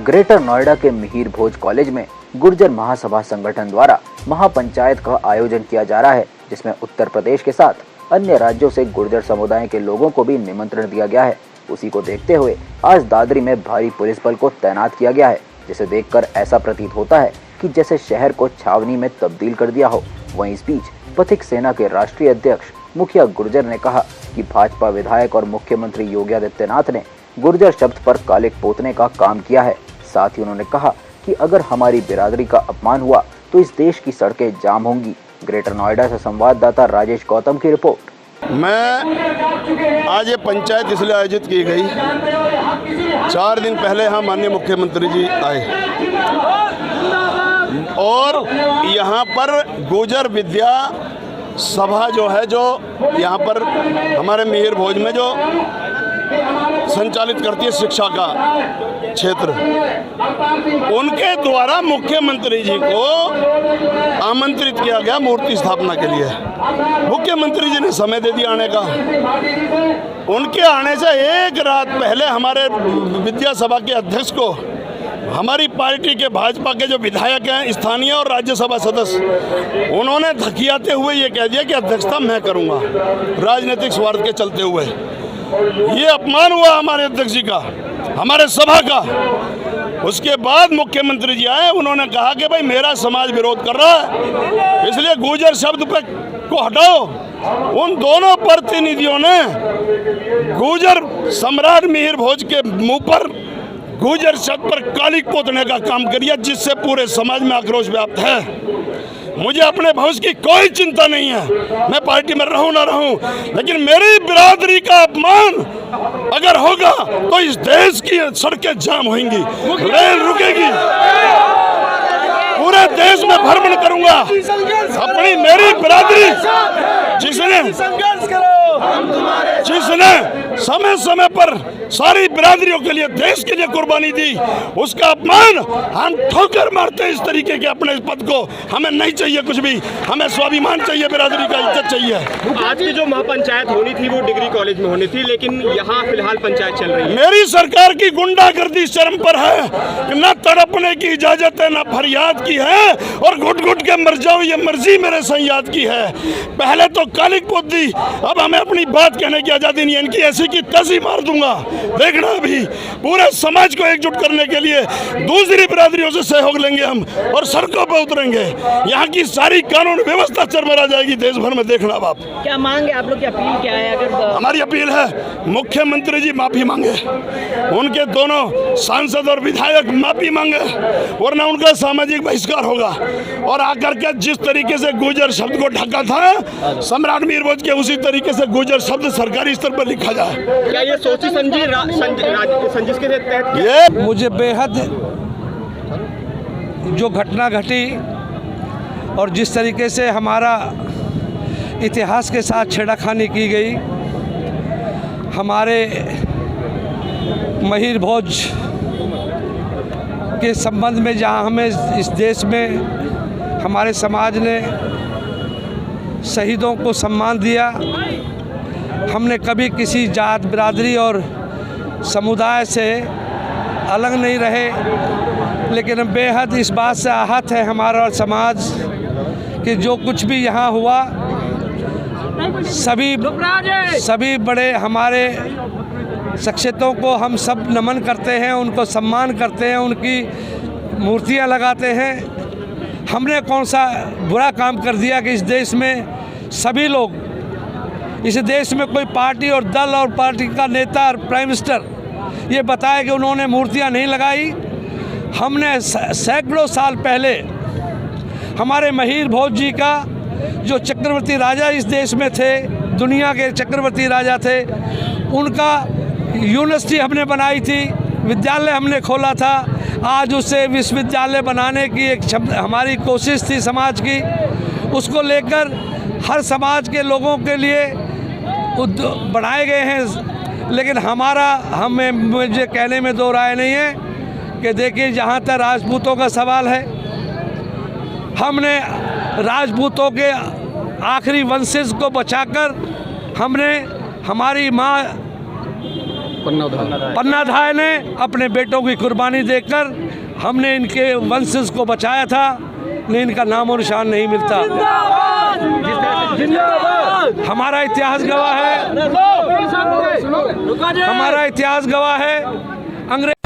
Greater Noida के मिहिर भोज college में गुर्जर महासभा संगठन द्वारा महापंचायत का आयोजन किया जा रहा है, जिसमें उत्तर प्रदेश के साथ अन्य राज्यों से गुर्जर समुदाय के लोगों को भी निमंत्रण दिया गया है। उसी को देखते हुए आज दादरी में भारी पुलिस बल को तैनात किया गया है, जिसे देखकर ऐसा प्रतीत होता है कि जैसे शहर को छावनी में तब्दील कर दिया हो। वहीं इस बीच पथिक सेना के राष्ट्रीय अध्यक्ष मुखिया गुर्जर ने कहा कि भाजपा विधायक और मुख्यमंत्री योगी आदित्यनाथ ने गुर्जर शब्द पर कालिक पोतने का काम किया है। साथ ही उन्होंने कहा कि अगर हमारी बिरादरी का अपमान हुआ तो इस देश की सड़कें जाम होंगी। ग्रेटर नोएडा से संवाददाता राजेश गौतम की रिपोर्ट। मैं आज ये पंचायत इसलिए आयोजित की गई, 4 दिन पहले यहाँ माननीय मुख्यमंत्री जी आए और यहाँ पर गुर्जर विद्या सभा जो है, जो यहाँ पर हमारे मिहिर भोज में जो संचालित करती है शिक्षा का क्षेत्र, उनके द्वारा मुख्यमंत्री जी को आमंत्रित किया गया मूर्ति स्थापना के लिए। मुख्यमंत्री जी ने समय दे दिया आने का। उनके आने से एक रात पहले हमारे विद्या सभा के अध्यक्ष को हमारी पार्टी के भाजपा के जो विधायक हैं, स्थानीय और राज्यसभा सदस्य, उन्होंने धकियाते हुए ये कह दिया कि अध्यक्षता मैं करूंगा, राजनीतिक स्वार्थ के चलते हुए। ये अपमान हुआ हमारे अध्यक्ष जी का, हमारे सभा का। उसके बाद मुख्यमंत्री जी आए, उन्होंने कहा कि भाई मेरा समाज विरोध कर रहा है, इसलिए गुर्जर शब्द पे को हटाओ। उन दोनों प्रतिनिधियों ने गुर्जर सम्राट मिहिर भोज के मुंह पर गुर्जर शब्द पर कालिक पोतने का काम किया, जिससे पूरे समाज में आक्रोश व्याप्त है। मुझे अपने भविष्य की कोई चिंता नहीं है, मैं पार्टी में रहूं ना रहूं, लेकिन मेरी बिरादरी का अपमान अगर होगा तो इस देश की सड़कें जाम होंगी, रेल रुकेगी, पूरे देश में भ्रमण करूंगा। अपनी मेरी बिरादरी जिसने समय समय पर सारी बिरादरियों के लिए, देश के लिए कुर्बानी दी, उसका अपमान हम ठोकर मारते हैं। इस तरीके के अपने पद को हमें नहीं चाहिए कुछ भी, हमें स्वाभिमान चाहिए, बिरादरी का इज्जत चाहिए। आज की जो महापंचायत होनी थी वो डिग्री कॉलेज में होनी थी, लेकिन यहाँ फिलहाल पंचायत चल रही है। मेरी सरकार की गुंडागर्दी चरम पर है, न तड़पने की इजाजत है, न फरियाद की है, और घुट घुट के मर जाओ ये मर्जी मेरे संयाद की है। पहले तो कालिक पोत दी, अब हमें अपनी बात कहने की आजादी नहीं है। इनकी ऐसी की तैसी मार दूंगा, देखना। अभी पूरे समाज को एकजुट करने के लिए दूसरी बिरादरियों से सहयोग लेंगे हम और सड़कों पर उतरेंगे। यहाँ की सारी कानून व्यवस्था चरमरा जाएगी देश भर में, देखना बाप। क्या मांग है आप लोग की, अपील क्या है? अगर हमारी अपील है मुख्यमंत्री जी माफी मांगे, उनके दोनों सांसद और विधायक माफी मांगे, वरना उनका सामाजिक बहिष्कार होगा। और आकर के जिस तरीके से गुर्जर शब्द को ढका था सम्राट मिहिर भोज के, उसी तरीके से गुर्जर शब्द सरकारी स्तर पर लिखा जाए। क्या ये सोची संजिश के तहत? ये मुझे बेहद जो घटना घटी और जिस तरीके से हमारा इतिहास के साथ छेड़खानी की गई, हमारे मिहिर भोज के संबंध में, जहां हमें इस देश में हमारे समाज ने शहीदों को सम्मान दिया, हमने कभी किसी जात बिरादरी और समुदाय से अलग नहीं रहे, लेकिन बेहद इस बात से आहत है हमारा समाज कि जो कुछ भी यहाँ हुआ, सभी बड़े हमारे शख्सियतों को हम सब नमन करते हैं, उनको सम्मान करते हैं, उनकी मूर्तियाँ लगाते हैं। हमने कौन सा बुरा काम कर दिया कि इस देश में सभी लोग, इस देश में कोई पार्टी और दल और पार्टी का नेता और प्राइम मिनिस्टर ये बताए कि उन्होंने मूर्तियां नहीं लगाई? हमने सैकड़ों साल पहले हमारे मिहिर भोज जी का, जो चक्रवर्ती राजा इस देश में थे, दुनिया के चक्रवर्ती राजा थे, उनका यूनिवर्सिटी हमने बनाई थी, विद्यालय हमने खोला था। आज उसे विश्वविद्यालय बनाने की एक हमारी कोशिश थी समाज की, उसको लेकर हर समाज के लोगों के लिए बढ़ाए गए हैं। लेकिन मुझे कहने में दो राय नहीं है कि देखिए, जहाँ तक राजपूतों का सवाल है, हमने राजपूतों के आखिरी वंशज को बचाकर हमने हमारी माँ पन्नाधाय ने अपने बेटों की कुर्बानी देकर हमने इनके वंशज को बचाया था, लेकिन इनका नाम और निशान नहीं मिलता। हमारा इतिहास गवाह है, हमारा इतिहास गवाह है। अंग्रेज